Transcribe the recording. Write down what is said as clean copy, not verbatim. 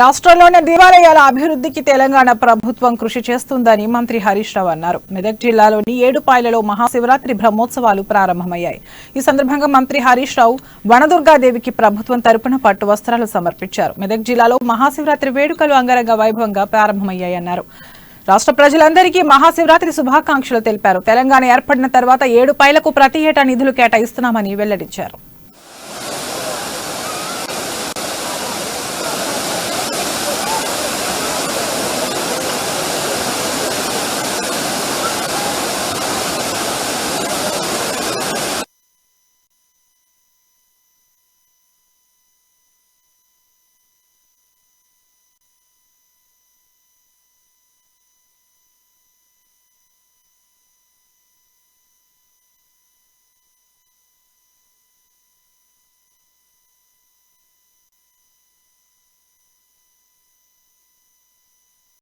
రాష్ట్రంలోని దేవాలయాల అభివృద్ధికి తెలంగాణ ప్రభుత్వం కృషి చేస్తుందని మంత్రి హరీష్ రావు అన్నారు. మెదక్ జిల్లాలోని ఏడుపాయలలో మహాశివరాత్రి బ్రహ్మోత్సవాలు ప్రారంభమయ్యాయి. ఈ సందర్భంగా మంత్రి హరీష్ రావు వనదుర్గాదేవికి ప్రభుత్వం తరపున పట్టు వస్త్రాలు సమర్పించారు. మెదక్ జిల్లాలో మహాశివరాత్రి వేడుకలు అంగరంగ వైభవంగా ప్రారంభమయ్యాయన్నారు. రాష్ట్ర ప్రజలందరికీ మహాశివరాత్రి శుభాకాంక్షలు తెలిపారు. తెలంగాణ ఏర్పడిన తర్వాత ఏడుపాయలకు ప్రతి ఏటా నిధులు కేటాయిస్తున్నామని వెల్లడించారు.